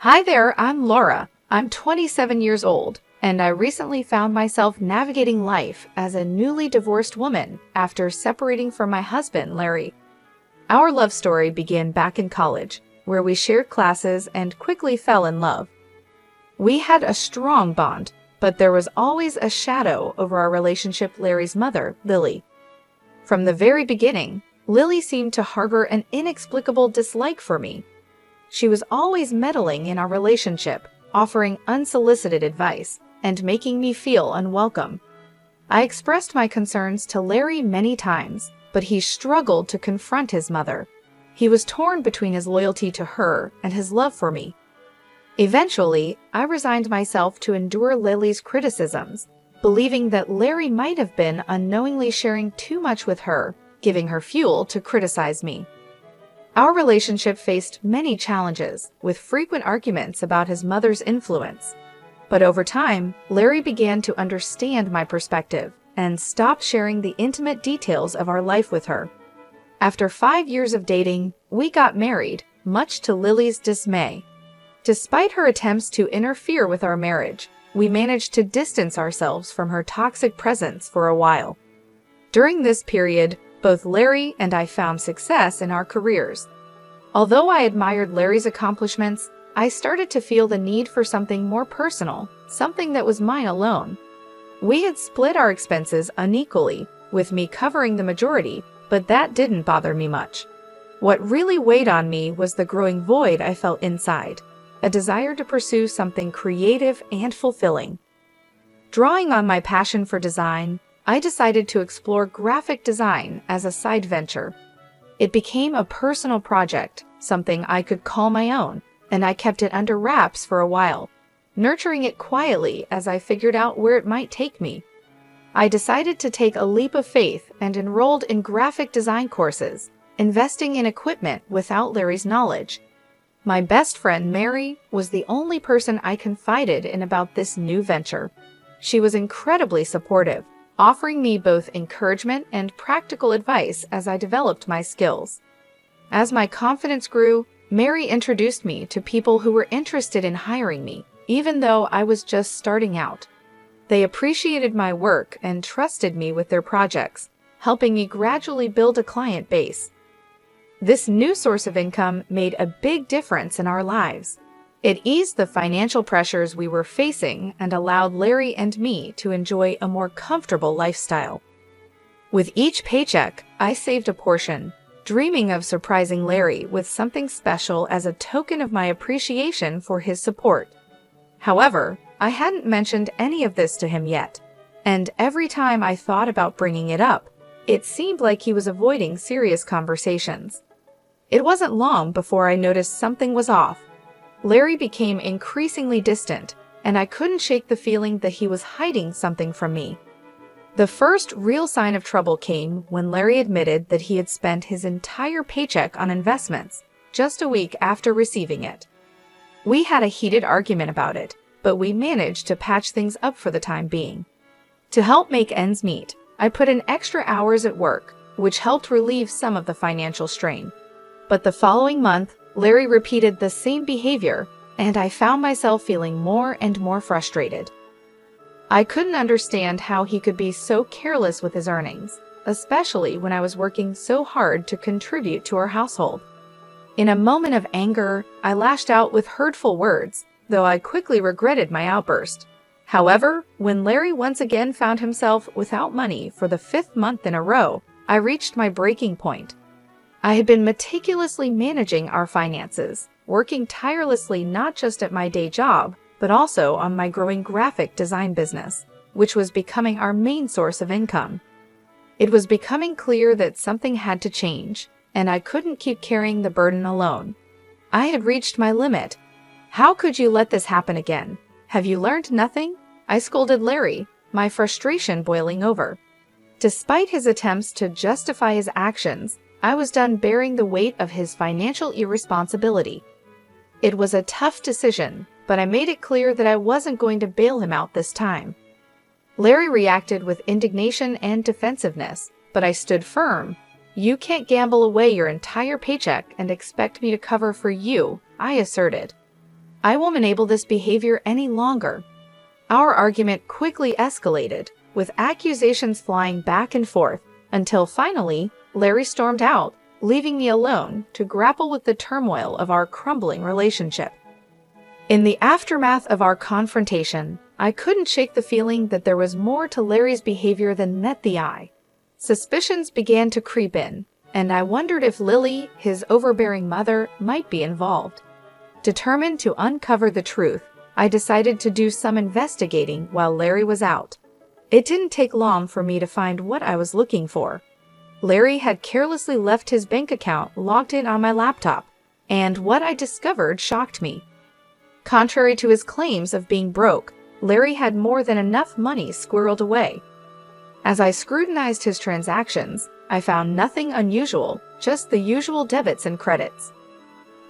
Hi there, I'm Laura. I'm 27 years old, and I recently found myself navigating life as a newly divorced woman after separating from my husband, Larry. Our love story began back in college, where we shared classes and quickly fell in love. We had a strong bond, but there was always a shadow over our relationship. Larry's mother, Lily. From the very beginning, Lily seemed to harbor an inexplicable dislike for me. She was always meddling in our relationship, offering unsolicited advice, and making me feel unwelcome. I expressed my concerns to Larry many times, but he struggled to confront his mother. He was torn between his loyalty to her and his love for me. Eventually, I resigned myself to endure Lily's criticisms, believing that Larry might have been unknowingly sharing too much with her, giving her fuel to criticize me. Our relationship faced many challenges, with frequent arguments about his mother's influence. But over time, Larry began to understand my perspective and stopped sharing the intimate details of our life with her. After 5 years of dating, we got married, much to Lily's dismay. Despite her attempts to interfere with our marriage, we managed to distance ourselves from her toxic presence for a while. During this period, both Larry and I found success in our careers. Although I admired Larry's accomplishments, I started to feel the need for something more personal, something that was mine alone. We had split our expenses unequally, with me covering the majority, but that didn't bother me much. What really weighed on me was the growing void I felt inside, a desire to pursue something creative and fulfilling. Drawing on my passion for design, I decided to explore graphic design as a side venture. It became a personal project, something I could call my own, and I kept it under wraps for a while, nurturing it quietly as I figured out where it might take me. I decided to take a leap of faith and enrolled in graphic design courses, investing in equipment without Larry's knowledge. My best friend, Mary, was the only person I confided in about this new venture. She was incredibly supportive, offering me both encouragement and practical advice as I developed my skills. As my confidence grew, Mary introduced me to people who were interested in hiring me, even though I was just starting out. They appreciated my work and trusted me with their projects, helping me gradually build a client base. This new source of income made a big difference in our lives. It eased the financial pressures we were facing and allowed Larry and me to enjoy a more comfortable lifestyle. With each paycheck, I saved a portion, dreaming of surprising Larry with something special as a token of my appreciation for his support. However, I hadn't mentioned any of this to him yet, and every time I thought about bringing it up, it seemed like he was avoiding serious conversations. It wasn't long before I noticed something was off. Larry became increasingly distant, and I couldn't shake the feeling that he was hiding something from me. The first real sign of trouble came when Larry admitted that he had spent his entire paycheck on investments just a week after receiving it. We had a heated argument about it, but we managed to patch things up for the time being. To help make ends meet, I put in extra hours at work, which helped relieve some of the financial strain. But the following month, Larry repeated the same behavior, and I found myself feeling more and more frustrated. I couldn't understand how he could be so careless with his earnings, especially when I was working so hard to contribute to our household. In a moment of anger, I lashed out with hurtful words, though I quickly regretted my outburst. However, when Larry once again found himself without money for the 5th month in a row, I reached my breaking point. I had been meticulously managing our finances, working tirelessly not just at my day job, but also on my growing graphic design business, which was becoming our main source of income. It was becoming clear that something had to change, and I couldn't keep carrying the burden alone. I had reached my limit. How could you let this happen again? Have you learned nothing? I scolded Larry, my frustration boiling over. Despite his attempts to justify his actions, I was done bearing the weight of his financial irresponsibility. It was a tough decision, but I made it clear that I wasn't going to bail him out this time. Larry reacted with indignation and defensiveness, but I stood firm. You can't gamble away your entire paycheck and expect me to cover for you, I asserted. I won't enable this behavior any longer." Our argument quickly escalated, with accusations flying back and forth, until finally, Larry stormed out, leaving me alone to grapple with the turmoil of our crumbling relationship. In the aftermath of our confrontation, I couldn't shake the feeling that there was more to Larry's behavior than met the eye. Suspicions began to creep in, and I wondered if Lily, his overbearing mother, might be involved. Determined to uncover the truth, I decided to do some investigating while Larry was out. It didn't take long for me to find what I was looking for. Larry had carelessly left his bank account logged in on my laptop, and what I discovered shocked me. Contrary to his claims of being broke, Larry had more than enough money squirreled away. As I scrutinized his transactions, I found nothing unusual, just the usual debits and credits.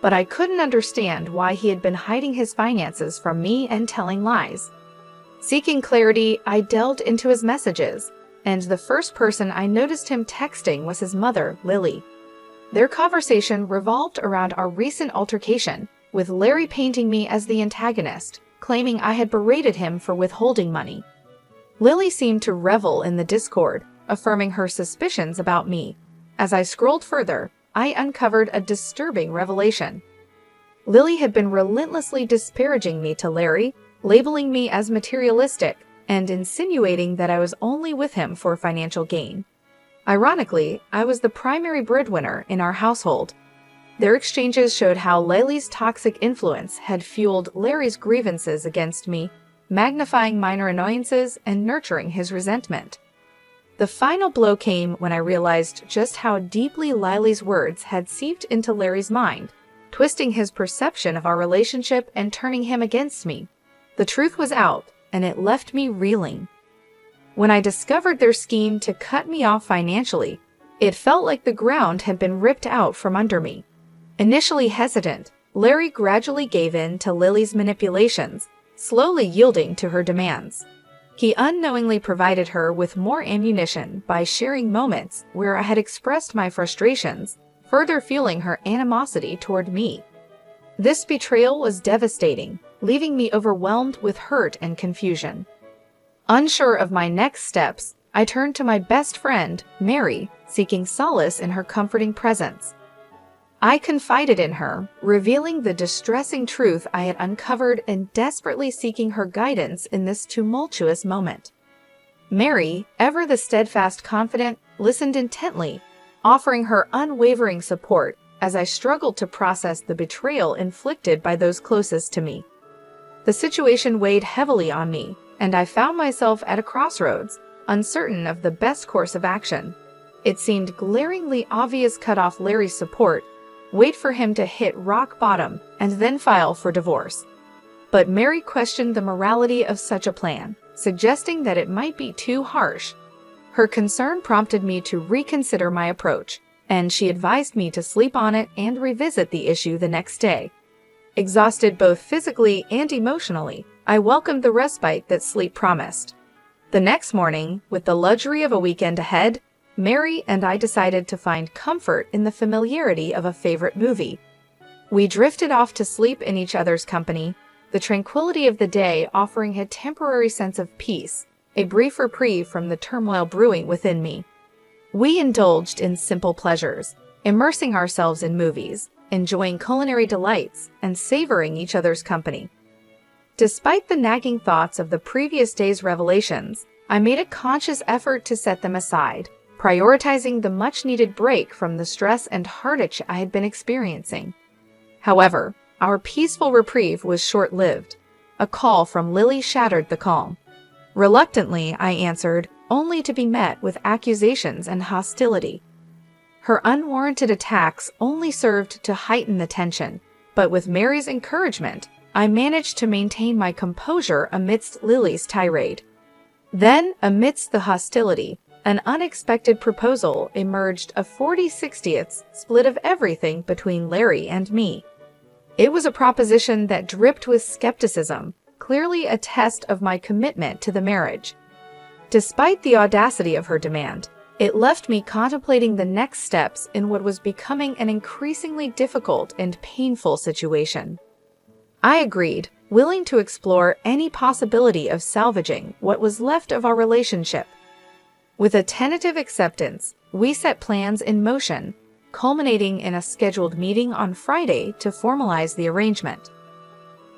But I couldn't understand why he had been hiding his finances from me and telling lies. Seeking clarity, I delved into his messages, and the first person I noticed him texting was his mother, Lily. Their conversation revolved around our recent altercation, with Larry painting me as the antagonist, claiming I had berated him for withholding money. Lily seemed to revel in the discord, affirming her suspicions about me. As I scrolled further, I uncovered a disturbing revelation. Lily had been relentlessly disparaging me to Larry, labeling me as materialistic, and insinuating that I was only with him for financial gain. Ironically, I was the primary breadwinner in our household. Their exchanges showed how Lily's toxic influence had fueled Larry's grievances against me, magnifying minor annoyances and nurturing his resentment. The final blow came when I realized just how deeply Lily's words had seeped into Larry's mind, twisting his perception of our relationship and turning him against me. The truth was out, and it left me reeling. When I discovered their scheme to cut me off financially, it felt like the ground had been ripped out from under me. Initially hesitant, Larry gradually gave in to Lily's manipulations, slowly yielding to her demands. He unknowingly provided her with more ammunition by sharing moments where I had expressed my frustrations, further fueling her animosity toward me. This betrayal was devastating, leaving me overwhelmed with hurt and confusion. Unsure of my next steps, I turned to my best friend, Mary, seeking solace in her comforting presence. I confided in her, revealing the distressing truth I had uncovered and desperately seeking her guidance in this tumultuous moment. Mary, ever the steadfast confidant, listened intently, offering her unwavering support as I struggled to process the betrayal inflicted by those closest to me. The situation weighed heavily on me, and I found myself at a crossroads, uncertain of the best course of action. It seemed glaringly obvious: cut off Larry's support, wait for him to hit rock bottom, and then file for divorce. But Mary questioned the morality of such a plan, suggesting that it might be too harsh. Her concern prompted me to reconsider my approach, and she advised me to sleep on it and revisit the issue the next day. Exhausted both physically and emotionally, I welcomed the respite that sleep promised. The next morning, with the luxury of a weekend ahead, Mary and I decided to find comfort in the familiarity of a favorite movie. We drifted off to sleep in each other's company, the tranquility of the day offering a temporary sense of peace, a brief reprieve from the turmoil brewing within me. We indulged in simple pleasures, immersing ourselves in movies, enjoying culinary delights, and savoring each other's company. Despite the nagging thoughts of the previous day's revelations, I made a conscious effort to set them aside, prioritizing the much-needed break from the stress and heartache I had been experiencing. However, our peaceful reprieve was short-lived. A call from Lily shattered the calm. Reluctantly, I answered, only to be met with accusations and hostility. Her unwarranted attacks only served to heighten the tension, but with Mary's encouragement, I managed to maintain my composure amidst Lily's tirade. Then, amidst the hostility, an unexpected proposal emerged: a 40/60 split of everything between Larry and me. It was a proposition that dripped with skepticism, clearly a test of my commitment to the marriage. Despite the audacity of her demand, it left me contemplating the next steps in what was becoming an increasingly difficult and painful situation. I agreed, willing to explore any possibility of salvaging what was left of our relationship. With a tentative acceptance, we set plans in motion, culminating in a scheduled meeting on Friday to formalize the arrangement.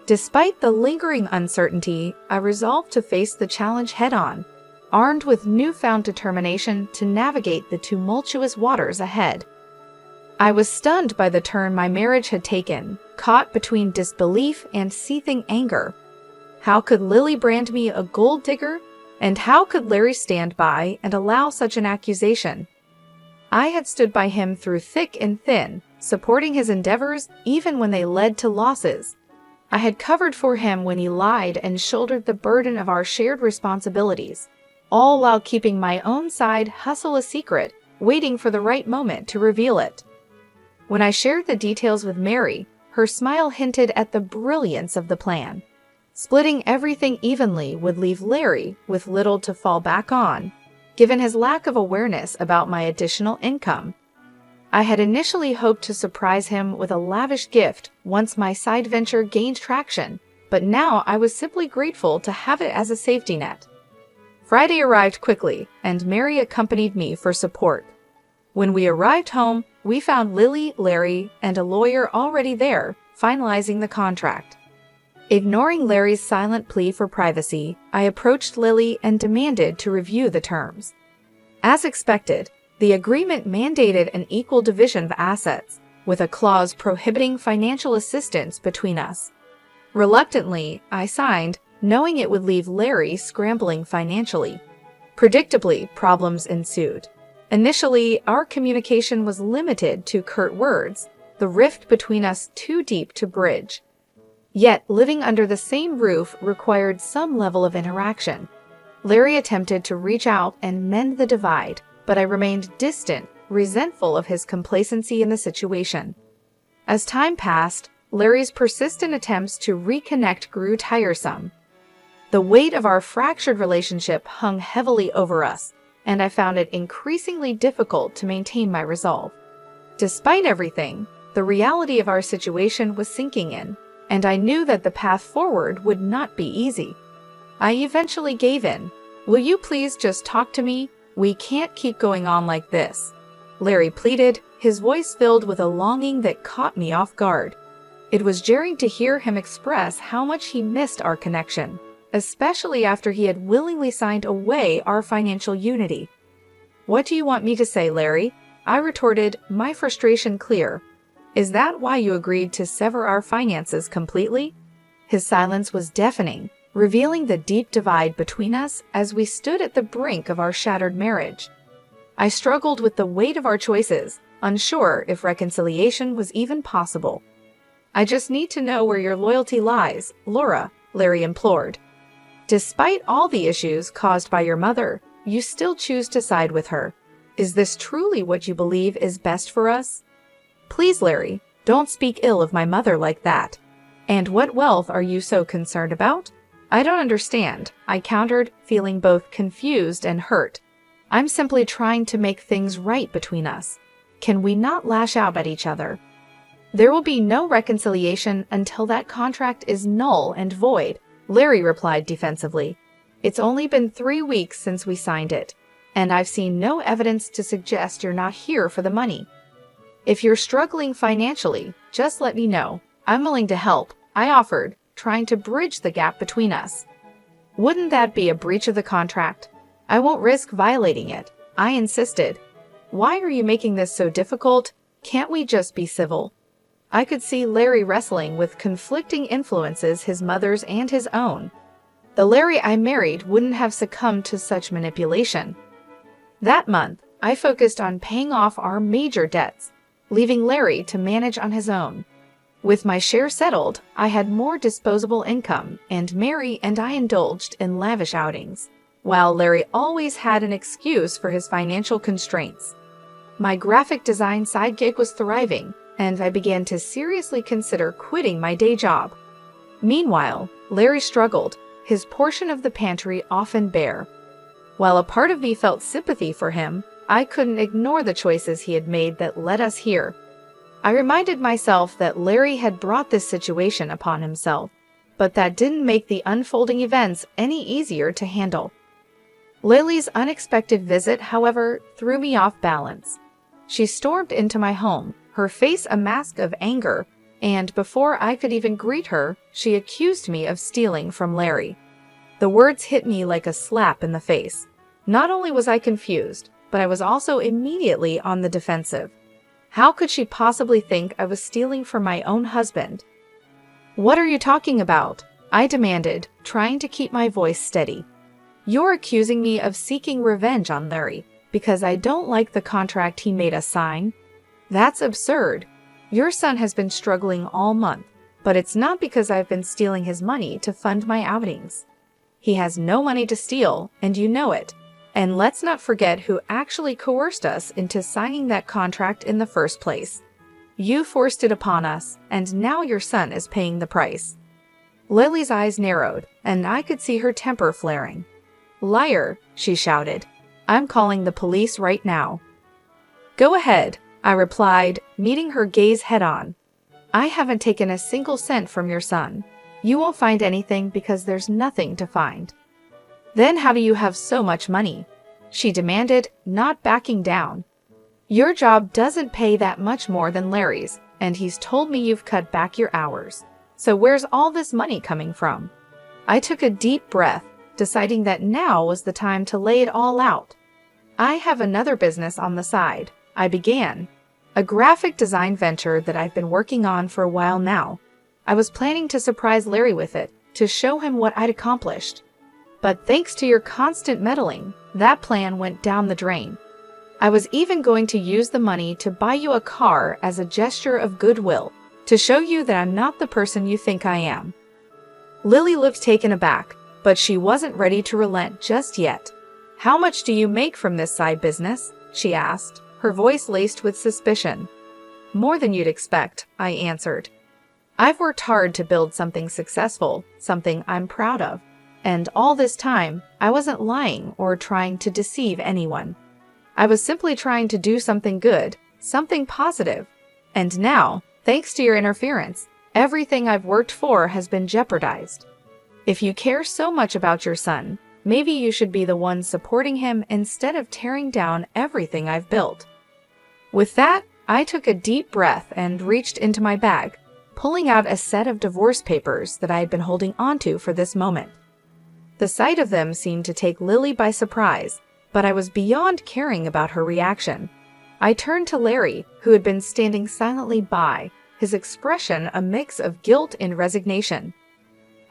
Despite the lingering uncertainty, I resolved to face the challenge head-on, armed with newfound determination to navigate the tumultuous waters ahead. I was stunned by the turn my marriage had taken, caught between disbelief and seething anger. How could Lily brand me a gold digger? And how could Larry stand by and allow such an accusation? I had stood by him through thick and thin, supporting his endeavors even when they led to losses. I had covered for him when he lied and shouldered the burden of our shared responsibilities, all while keeping my own side hustle a secret, waiting for the right moment to reveal it. When I shared the details with Mary, her smile hinted at the brilliance of the plan. Splitting everything evenly would leave Larry with little to fall back on, given his lack of awareness about my additional income. I had initially hoped to surprise him with a lavish gift once my side venture gained traction, but now I was simply grateful to have it as a safety net. Friday arrived quickly, and Mary accompanied me for support. When we arrived home, we found Lily, Larry, and a lawyer already there, finalizing the contract. Ignoring Larry's silent plea for privacy, I approached Lily and demanded to review the terms. As expected, the agreement mandated an equal division of assets, with a clause prohibiting financial assistance between us. Reluctantly, I signed, knowing it would leave Larry scrambling financially. Predictably, problems ensued. Initially, our communication was limited to curt words, the rift between us too deep to bridge. Yet, living under the same roof required some level of interaction. Larry attempted to reach out and mend the divide, but I remained distant, resentful of his complacency in the situation. As time passed, Larry's persistent attempts to reconnect grew tiresome. The weight of our fractured relationship hung heavily over us, and I found it increasingly difficult to maintain my resolve. Despite everything, the reality of our situation was sinking in, and I knew that the path forward would not be easy. I eventually gave in. "Will you please just talk to me? We can't keep going on like this," Larry pleaded, his voice filled with a longing that caught me off guard. It was jarring to hear him express how much he missed our connection, especially after he had willingly signed away our financial unity. "What do you want me to say, Larry?" I retorted, my frustration clear. "Is that why you agreed to sever our finances completely?" His silence was deafening, revealing the deep divide between us as we stood at the brink of our shattered marriage. I struggled with the weight of our choices, unsure if reconciliation was even possible. "I just need to know where your loyalty lies, Laura," Larry implored. "Despite all the issues caused by your mother, you still choose to side with her. Is this truly what you believe is best for us?" "Please, Larry, don't speak ill of my mother like that. And what wealth are you so concerned about?" "I don't understand," I countered, feeling both confused and hurt. "I'm simply trying to make things right between us. Can we not lash out at each other?" "There will be no reconciliation until that contract is null and void," Larry replied defensively. "It's only been 3 weeks since we signed it, and I've seen no evidence to suggest you're not here for the money. If you're struggling financially, just let me know. I'm willing to help," I offered, trying to bridge the gap between us. "Wouldn't that be a breach of the contract?" "I won't risk violating it," I insisted. "Why are you making this so difficult? Can't we just be civil?" I could see Larry wrestling with conflicting influences, his mother's and his own. The Larry I married wouldn't have succumbed to such manipulation. That month, I focused on paying off our major debts, leaving Larry to manage on his own. With my share settled, I had more disposable income, and Mary and I indulged in lavish outings, while Larry always had an excuse for his financial constraints. My graphic design side gig was thriving, and I began to seriously consider quitting my day job. Meanwhile, Larry struggled, his portion of the pantry often bare. While a part of me felt sympathy for him, I couldn't ignore the choices he had made that led us here. I reminded myself that Larry had brought this situation upon himself, but that didn't make the unfolding events any easier to handle. Lily's unexpected visit, however, threw me off balance. She stormed into my home, her face a mask of anger, and before I could even greet her, she accused me of stealing from Larry. The words hit me like a slap in the face. Not only was I confused, but I was also immediately on the defensive. How could she possibly think I was stealing from my own husband? "What are you talking about?" I demanded, trying to keep my voice steady. "You're accusing me of seeking revenge on Larry because I don't like the contract he made us sign? That's absurd. Your son has been struggling all month, but it's not because I've been stealing his money to fund my outings. He has no money to steal, and you know it. And let's not forget who actually coerced us into signing that contract in the first place. You forced it upon us, and now your son is paying the price." Lily's eyes narrowed, and I could see her temper flaring. "Liar," she shouted. "I'm calling the police right now." "Go ahead," I replied, meeting her gaze head-on. "I haven't taken a single cent from your son. You won't find anything because there's nothing to find." "Then how do you have so much money?" she demanded, not backing down. "Your job doesn't pay that much more than Larry's, and he's told me you've cut back your hours. So where's all this money coming from?" I took a deep breath, deciding that now was the time to lay it all out. "I have another business on the side," I began. "A graphic design venture that I've been working on for a while now. I was planning to surprise Larry with it, to show him what I'd accomplished. But thanks to your constant meddling, that plan went down the drain. I was even going to use the money to buy you a car as a gesture of goodwill, to show you that I'm not the person you think I am." Lily looked taken aback, but she wasn't ready to relent just yet. "How much do you make from this side business?" she asked, her voice laced with suspicion. "More than you'd expect," I answered. "I've worked hard to build something successful, something I'm proud of. And all this time, I wasn't lying or trying to deceive anyone. I was simply trying to do something good, something positive. And now, thanks to your interference, everything I've worked for has been jeopardized. If you care so much about your son, maybe you should be the one supporting him instead of tearing down everything I've built." With that, I took a deep breath and reached into my bag, pulling out a set of divorce papers that I had been holding onto for this moment. The sight of them seemed to take Lily by surprise, but I was beyond caring about her reaction. I turned to Larry, who had been standing silently by, his expression a mix of guilt and resignation.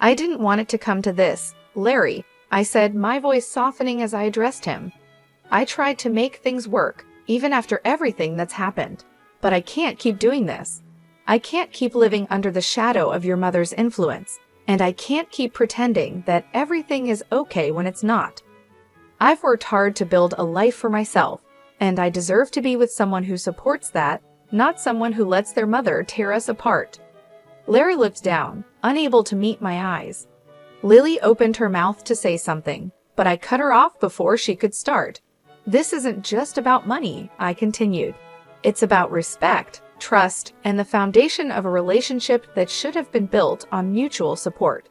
"I didn't want it to come to this, Larry," I said, my voice softening as I addressed him. "I tried to make things work, even after everything that's happened. But I can't keep doing this. I can't keep living under the shadow of your mother's influence. And I can't keep pretending that everything is okay when it's not. I've worked hard to build a life for myself, and I deserve to be with someone who supports that, not someone who lets their mother tear us apart." Larry looked down, unable to meet my eyes. Lily opened her mouth to say something, but I cut her off before she could start. "This isn't just about money," I continued. "It's about respect, trust, and the foundation of a relationship that should have been built on mutual support.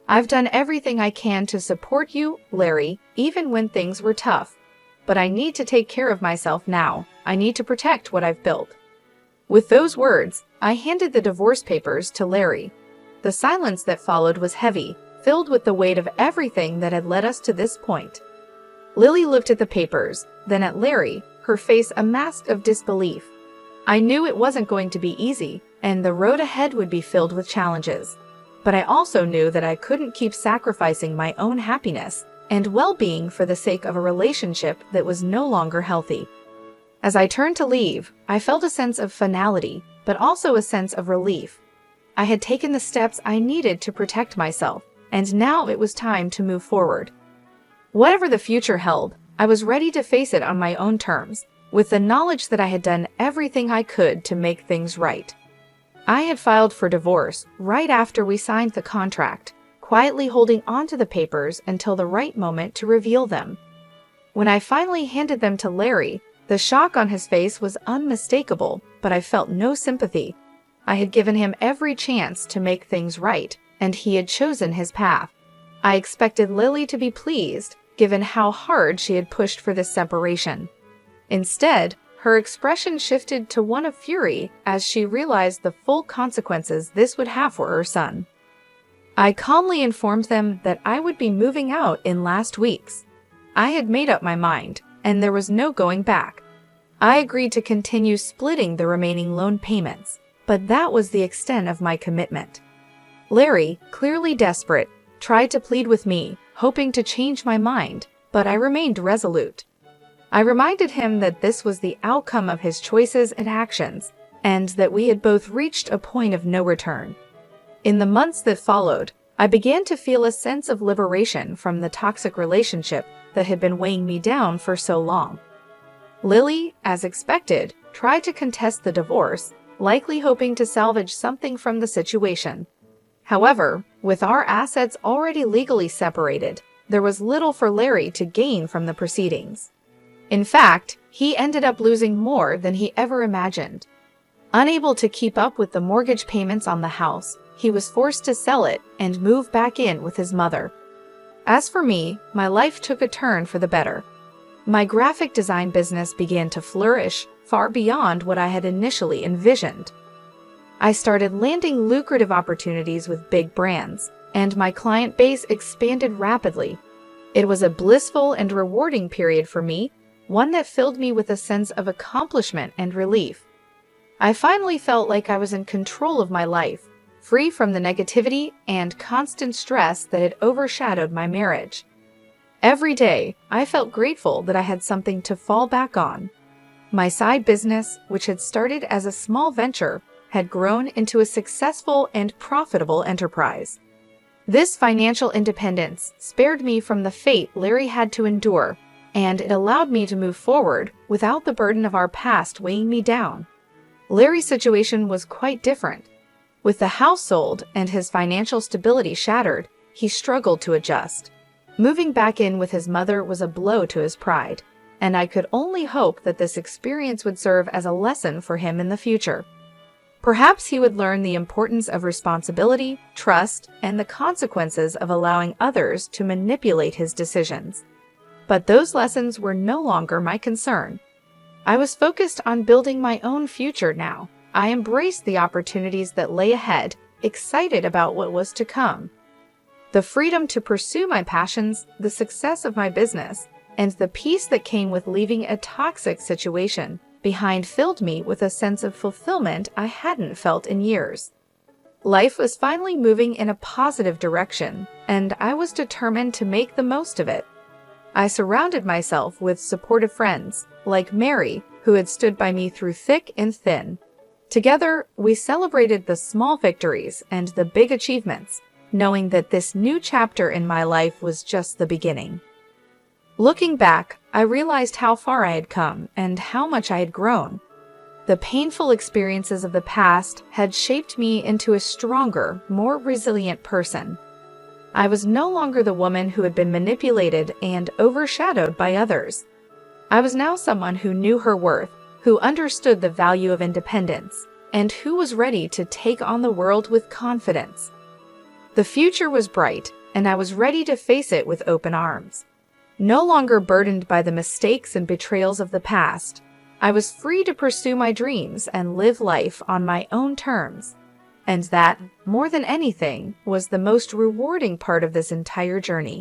I've done everything I can to support you, Larry, even when things were tough. But I need to take care of myself now. I need to protect what I've built." With those words, I handed the divorce papers to Larry. The silence that followed was heavy, filled with the weight of everything that had led us to this point. Lily looked at the papers, then at Larry, her face a mask of disbelief. I knew it wasn't going to be easy, and the road ahead would be filled with challenges. But I also knew that I couldn't keep sacrificing my own happiness and well-being for the sake of a relationship that was no longer healthy. As I turned to leave, I felt a sense of finality, but also a sense of relief. I had taken the steps I needed to protect myself, and now it was time to move forward. Whatever the future held, I was ready to face it on my own terms, with the knowledge that I had done everything I could to make things right. I had filed for divorce right after we signed the contract, quietly holding onto the papers until the right moment to reveal them. When I finally handed them to Larry, the shock on his face was unmistakable, but but I felt no sympathy. I had given him every chance to make things right, and he had chosen his path. I expected Lily to be pleased, given how hard she had pushed for this separation. Instead, her expression shifted to one of fury as she realized the full consequences this would have for her son. I calmly informed them that I would be moving out in last weeks. I had made up my mind, and there was no going back. I agreed to continue splitting the remaining loan payments, but that was the extent of my commitment. Larry, clearly desperate, tried to plead with me, hoping to change my mind, but I remained resolute. I reminded him that this was the outcome of his choices and actions, and that we had both reached a point of no return. In the months that followed, I began to feel a sense of liberation from the toxic relationship that had been weighing me down for so long. Lily, as expected, tried to contest the divorce, likely hoping to salvage something from the situation. However, with our assets already legally separated, there was little for Larry to gain from the proceedings. In fact, he ended up losing more than he ever imagined. Unable to keep up with the mortgage payments on the house, he was forced to sell it and move back in with his mother. As for me, my life took a turn for the better. My graphic design business began to flourish far beyond what I had initially envisioned. I started landing lucrative opportunities with big brands, and my client base expanded rapidly. It was a blissful and rewarding period for me, one that filled me with a sense of accomplishment and relief. I finally felt like I was in control of my life, free from the negativity and constant stress that had overshadowed my marriage. Every day, I felt grateful that I had something to fall back on. My side business, which had started as a small venture, had grown into a successful and profitable enterprise. This financial independence spared me from the fate Larry had to endure, and it allowed me to move forward without the burden of our past weighing me down. Larry's situation was quite different. With the house sold and his financial stability shattered, he struggled to adjust. Moving back in with his mother was a blow to his pride, and I could only hope that this experience would serve as a lesson for him in the future. Perhaps he would learn the importance of responsibility, trust, and the consequences of allowing others to manipulate his decisions. But those lessons were no longer my concern. I was focused on building my own future now. I embraced the opportunities that lay ahead, excited about what was to come. The freedom to pursue my passions, the success of my business, and the peace that came with leaving a toxic situation behind filled me with a sense of fulfillment I hadn't felt in years. Life was finally moving in a positive direction, and I was determined to make the most of it. I surrounded myself with supportive friends, like Mary, who had stood by me through thick and thin. Together, we celebrated the small victories and the big achievements, knowing that this new chapter in my life was just the beginning. Looking back, I realized how far I had come and how much I had grown. The painful experiences of the past had shaped me into a stronger, more resilient person. I was no longer the woman who had been manipulated and overshadowed by others. I was now someone who knew her worth, who understood the value of independence, and who was ready to take on the world with confidence. The future was bright, and I was ready to face it with open arms. No longer burdened by the mistakes and betrayals of the past, I was free to pursue my dreams and live life on my own terms. And that, more than anything, was the most rewarding part of this entire journey.